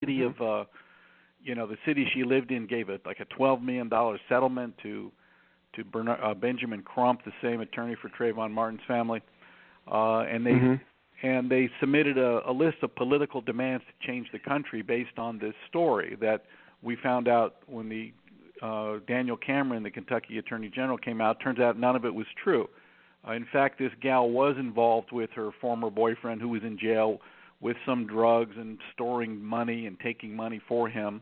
city of, the city she lived in gave it like a $12 million settlement to Benjamin Crump, the same attorney for Trayvon Martin's family, and they submitted a list of political demands to change the country based on this story that we found out when the Daniel Cameron, the Kentucky Attorney General, came out. Turns out none of it was true. In fact, this gal was involved with her former boyfriend who was in jail with some drugs and storing money and taking money for him.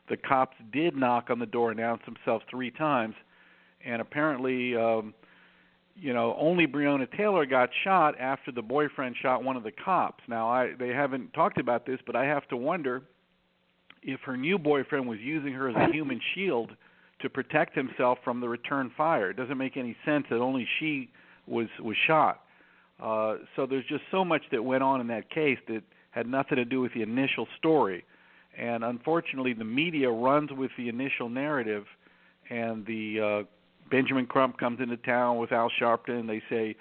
The cops did knock on the door, announce themselves 3 times, and apparently, only Breonna Taylor got shot after the boyfriend shot one of the cops. Now, they haven't talked about this, but I have to wonder if her new boyfriend was using her as a human shield to protect himself from the return fire. It doesn't make any sense that only she was shot. So there's just so much that went on in that case that had nothing to do with the initial story. And unfortunately, the media runs with the initial narrative, and the Benjamin Crump comes into town with Al Sharpton. They say,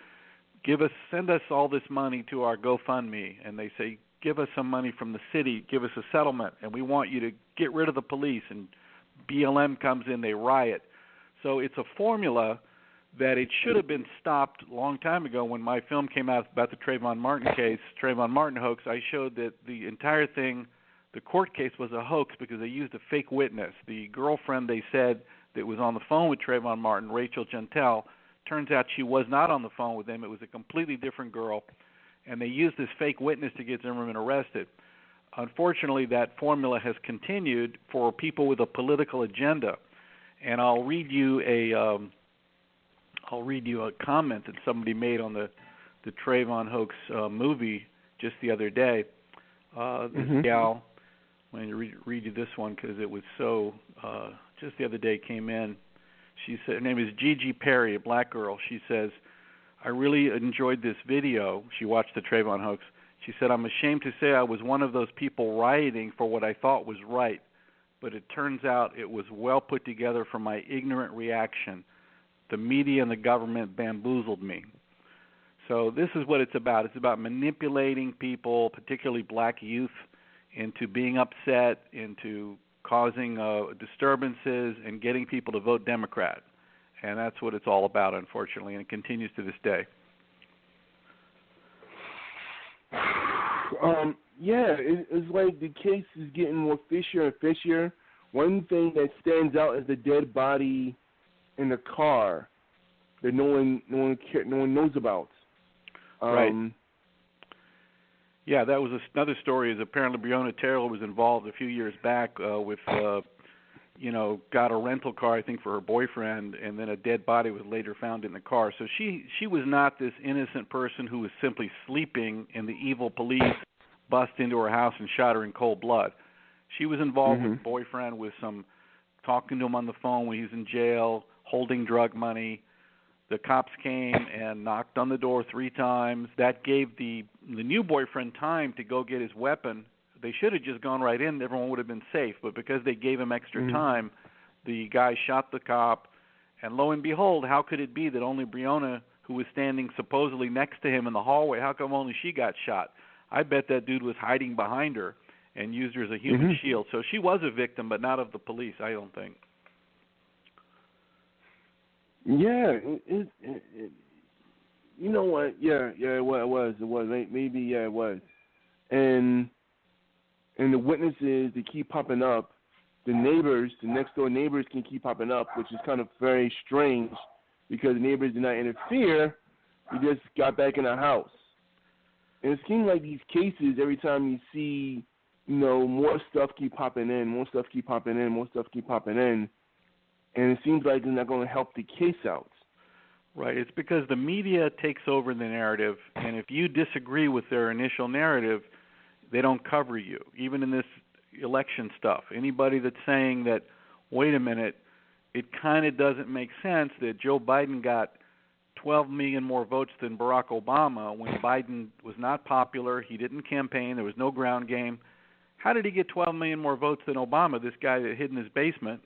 send us all this money to our GoFundMe. And they say, give us some money from the city, give us a settlement, and we want you to get rid of the police. And BLM comes in, they riot. So it's a formula that it should have been stopped a long time ago. When my film came out about the Trayvon Martin case, Trayvon Martin hoax, I showed that the entire thing, the court case, was a hoax because they used a fake witness. The girlfriend, they said, that was on the phone with Trayvon Martin, Rachel Gentile, turns out she was not on the phone with him. It was a completely different girl, and they used this fake witness to get Zimmerman arrested. Unfortunately, that formula has continued for people with a political agenda, and I'll read you a comment that somebody made on the Trayvon hoax movie just the other day. This gal, I'm going to read you this one because it was so. Just the other day came in. She said, her name is Gigi Perry, a black girl. She says, I really enjoyed this video. She watched the Trayvon hoax. She said, I'm ashamed to say I was one of those people rioting for what I thought was right, but it turns out it was well put together for my ignorant reaction. The media and the government bamboozled me. So this is what it's about. It's about manipulating people, particularly black youth, into being upset, into causing disturbances, and getting people to vote Democrat. And that's what it's all about, unfortunately, and it continues to this day. It's like the case is getting more fishier and fishier. One thing that stands out is the dead body in the car that no one knows about. Right. Yeah, that was another story. Is apparently Breonna Taylor was involved a few years back with, got a rental car, I think, for her boyfriend, and then a dead body was later found in the car. So she was not this innocent person who was simply sleeping and the evil police bust into her house and shot her in cold blood. She was involved with boyfriend, with some talking to him on the phone when he was in jail, holding drug money. The cops came and knocked on the door 3 times. That gave the new boyfriend time to go get his weapon. They should have just gone right in. Everyone would have been safe. But because they gave him extra time, the guy shot the cop. And lo and behold, how could it be that only Breonna, who was standing supposedly next to him in the hallway, how come only she got shot? I bet that dude was hiding behind her and used her as a human shield. So she was a victim, but not of the police, I don't think. Yeah, you know what? It was. Maybe it was. And the witnesses, they keep popping up. The neighbors, the next door neighbors, can keep popping up, which is kind of very strange because the neighbors did not interfere. They just got back in the house. And it seems like these cases, every time you see, more stuff keep popping in, and it seems like it's not going to help the case out. Right. It's because the media takes over the narrative, and if you disagree with their initial narrative, they don't cover you, even in this election stuff. Anybody that's saying that, wait a minute, it kind of doesn't make sense that Joe Biden got 12 million more votes than Barack Obama when Biden was not popular, he didn't campaign, there was no ground game. How did he get 12 million more votes than Obama, this guy that hid in his basement,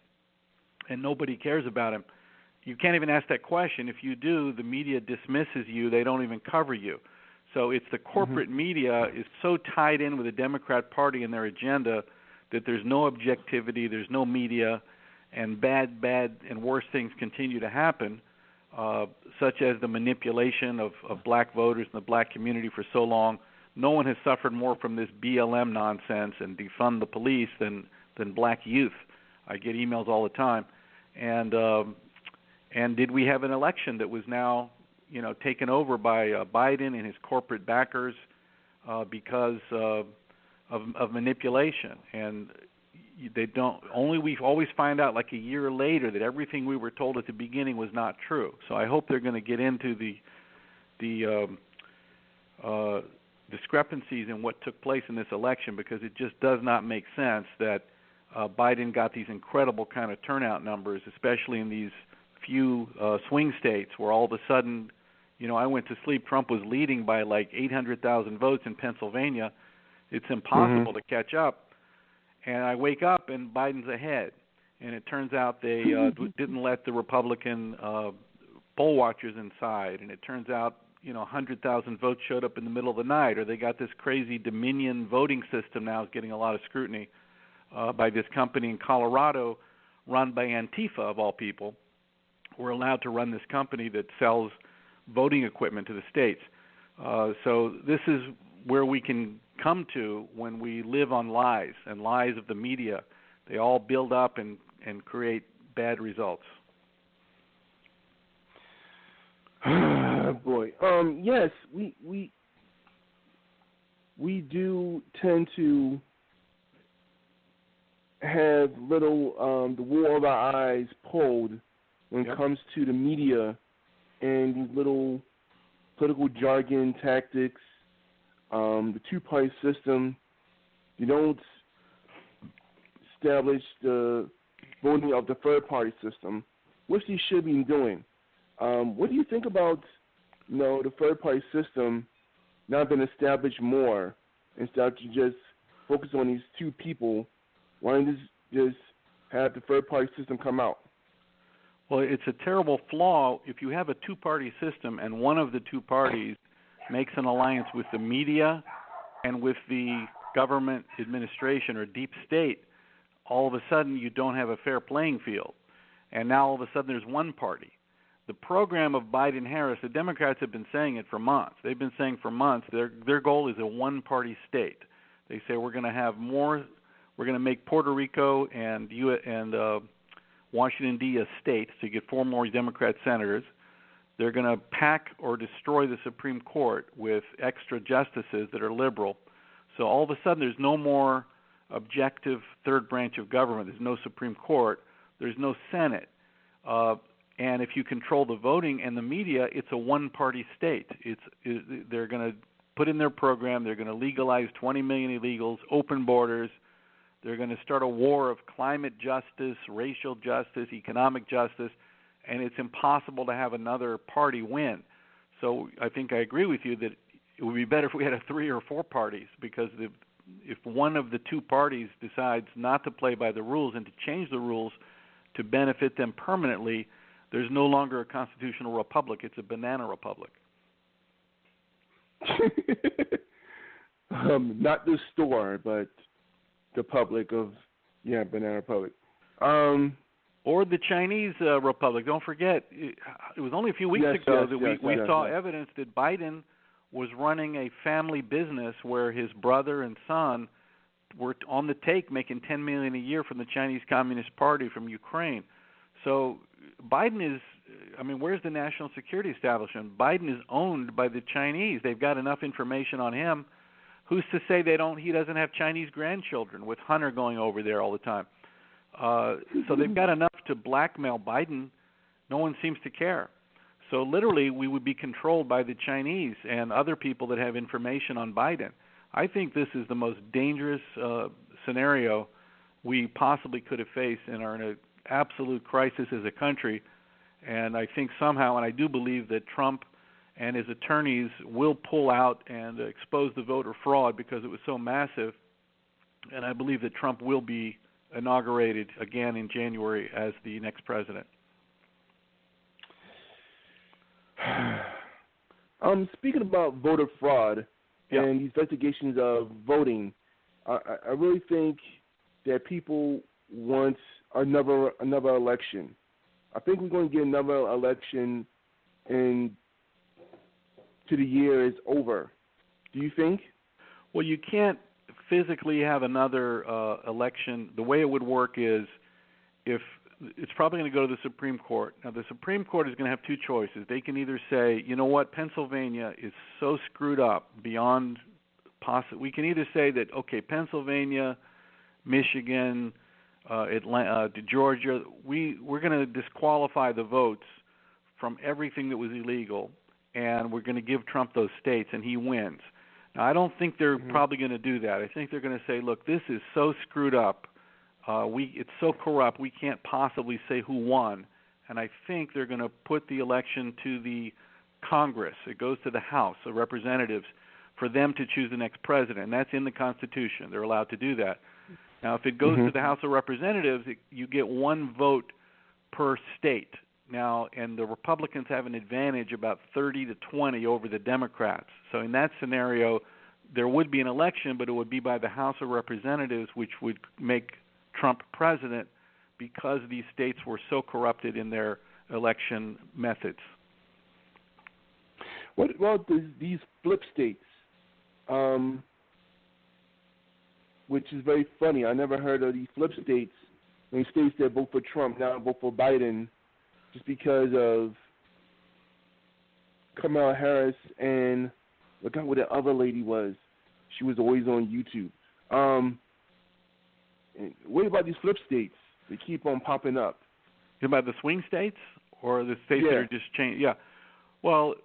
and nobody cares about him? You can't even ask that question. If you do, the media dismisses you. They don't even cover you. So it's the corporate media is so tied in with the Democrat Party and their agenda that there's no objectivity, there's no media, and bad and worse things continue to happen, such as the manipulation of black voters in the black community for so long. No one has suffered more from this BLM nonsense and defund the police than black youth. I get emails all the time. And did we have an election that was now, taken over by Biden and his corporate backers because of manipulation? And we always find out like a year later that everything we were told at the beginning was not true. So I hope they're going to get into the discrepancies in what took place in this election, because it just does not make sense that Biden got these incredible kind of turnout numbers, especially in these few swing states where all of a sudden, I went to sleep, Trump was leading by like 800,000 votes in Pennsylvania. It's impossible to catch up. And I wake up and Biden's ahead. And it turns out they didn't let the Republican poll watchers inside. And it turns out, 100,000 votes showed up in the middle of the night. Or they got this crazy Dominion voting system now is getting a lot of scrutiny by this company in Colorado run by Antifa, of all people. We're allowed to run this company that sells voting equipment to the states. So this is where we can come to when we live on lies and lies of the media. They all build up and create bad results. Boy, yes, we do tend to have the wool of our eyes pulled when it comes to the media and these little political jargon tactics, the two-party system. You don't establish the voting of the third-party system, which they should be doing. What do you think about, the third-party system not being established more instead of just focus on these two people? Why don't you just have the third-party system come out? Well, it's a terrible flaw if you have a two-party system and one of the two parties makes an alliance with the media and with the government administration or deep state. All of a sudden you don't have a fair playing field. And now all of a sudden there's one party. The program of Biden-Harris, the Democrats have been saying it for months. They've been saying for months their goal is a one-party state. They say we're going to make Puerto Rico and Washington, D.C. states to get 4 more Democrat senators. They're going to pack or destroy the Supreme Court with extra justices that are liberal. So all of a sudden there's no more objective third branch of government. There's no Supreme Court. There's no Senate. And if you control the voting and the media, it's a one-party state. They're going to put in their program, they're going to legalize 20 million illegals, open borders. They're going to start a war of climate justice, racial justice, economic justice, and it's impossible to have another party win. So I think I agree with you that it would be better if we had 3 or 4 parties, because if one of the two parties decides not to play by the rules and to change the rules to benefit them permanently, there's no longer a constitutional republic. It's a banana republic. Not the store, but the public of, banana republic. Or the Chinese republic. Don't forget, it was only a few weeks ago that we saw evidence that Biden was running a family business where his brother and son were on the take making $10 million a year from the Chinese Communist Party from Ukraine. So Biden is, where's the national security establishment? Biden is owned by the Chinese. They've got enough information on him. Who's to say he doesn't have Chinese grandchildren with Hunter going over there all the time? So they've got enough to blackmail Biden. No one seems to care. So literally we would be controlled by the Chinese and other people that have information on Biden. I think this is the most dangerous scenario we possibly could have faced and are in an absolute crisis as a country. And I think somehow, and I do believe that Trump and his attorneys will pull out and expose the voter fraud because it was so massive. And I believe that Trump will be inaugurated again in January as the next president. Speaking about voter fraud and these investigations of voting, I really think that people want another election. I think we're going to get another election in to the year is over. Do you think? Well, you can't physically have another election. The way it would work is if it's probably going to go to the Supreme Court. Now, the Supreme Court is going to have two choices. They can either say, you know what, Pennsylvania is so screwed up beyond possible. We can either say that, okay, Pennsylvania, Michigan, Georgia, we're going to disqualify the votes from everything that was illegal, and we're going to give Trump those states, and he wins. Now, I don't think they're probably going to do that. I think they're going to say, look, this is so screwed up. It's so corrupt, we can't possibly say who won. And I think they're going to put the election to the Congress. It goes to the House of Representatives for them to choose the next president. And that's in the Constitution. They're allowed to do that. Now, if it goes to the House of Representatives, you get one vote per state. Now, and the Republicans have an advantage about 30 to 20 over the Democrats. So in that scenario, there would be an election, but it would be by the House of Representatives, which would make Trump president because these states were so corrupted in their election methods. What about these flip states? Which is very funny. I never heard of these flip states. I mean, states that vote for Trump now vote for Biden just because of Kamala Harris and I forgot what the other lady was. She was always on YouTube. What about these flip states? They keep on popping up. You about the swing states or the states that are just changed? Yeah. Well,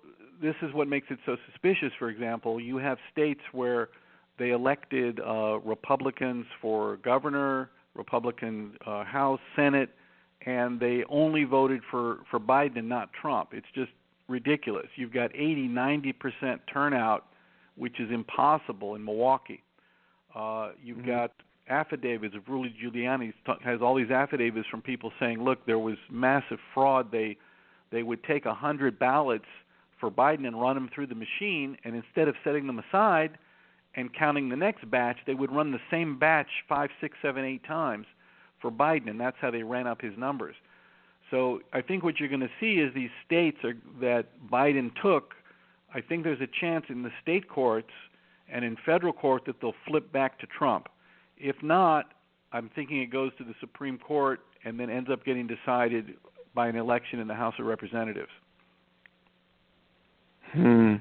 this is what makes it so suspicious. For example, you have states where they elected Republicans for governor, Republican House, Senate, and they only voted for Biden and not Trump. It's just ridiculous. You've got 80, 90% turnout, which is impossible in Milwaukee. You've got affidavits of Rudy Giuliani has all these affidavits from people saying, look, there was massive fraud. They would take 100 ballots for Biden and run them through the machine, and instead of setting them aside and counting the next batch, they would run the same batch 5, 6, 7, 8 times for Biden, and that's how they ran up his numbers. So I think what you're going to see is these states that Biden took, I think there's a chance in the state courts and in federal court that they'll flip back to Trump. If not, I'm thinking it goes to the Supreme Court and then ends up getting decided by an election in the House of Representatives. And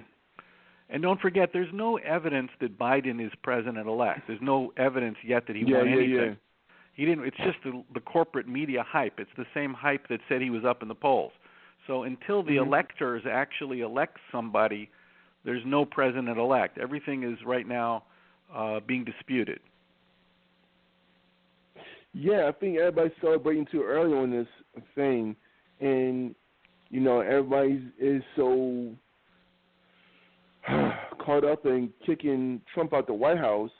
don't forget, there's no evidence that Biden is president-elect. There's no evidence yet that he won anything. Yeah. He didn't. It's just the corporate media hype. It's the same hype that said he was up in the polls. So until the electors actually elect somebody, there's no president-elect. Everything is right now being disputed. Yeah, I think everybody's celebrating too early on this thing, and you know everybody is so caught up in kicking Trump out the White House,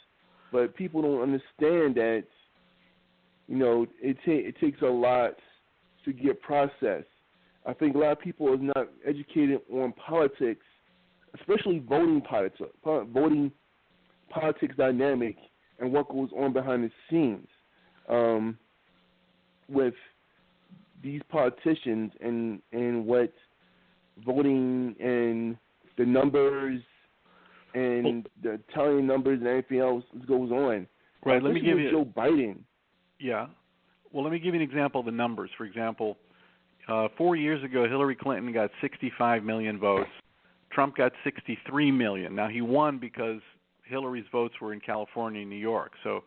but people don't understand that you know it takes a lot to get processed. I think a lot of people are not educated on politics, especially voting politics dynamic and what goes on behind the scenes. With these politicians and what voting and the numbers and the telling numbers and everything else goes on. Right. Let me give you Joe Biden. Yeah. Well, let me give you an example of the numbers. For example, 4 years ago, Hillary Clinton got 65 million votes. Trump got 63 million. Now, he won because Hillary's votes were in California and New York. So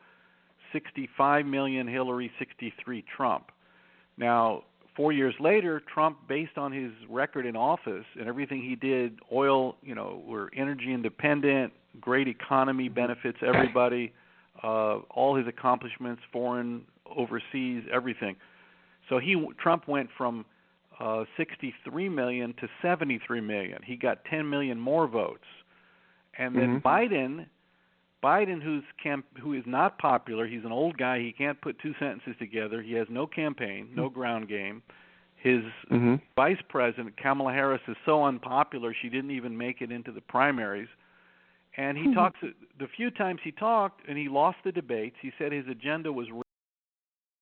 65 million Hillary, 63 Trump. Now, 4 years later, Trump, based on his record in office and everything he did, oil, we're energy independent, great economy, benefits everybody, all his accomplishments, foreign, overseas, everything. So Trump went from 63 million to 73 million. He got 10 million more votes. And then Biden, who is not popular, he's an old guy, he can't put two sentences together, he has no campaign, no ground game. His vice president, Kamala Harris, is so unpopular she didn't even make it into the primaries. And he talks the few times he talked, and he lost the debates. He said his agenda was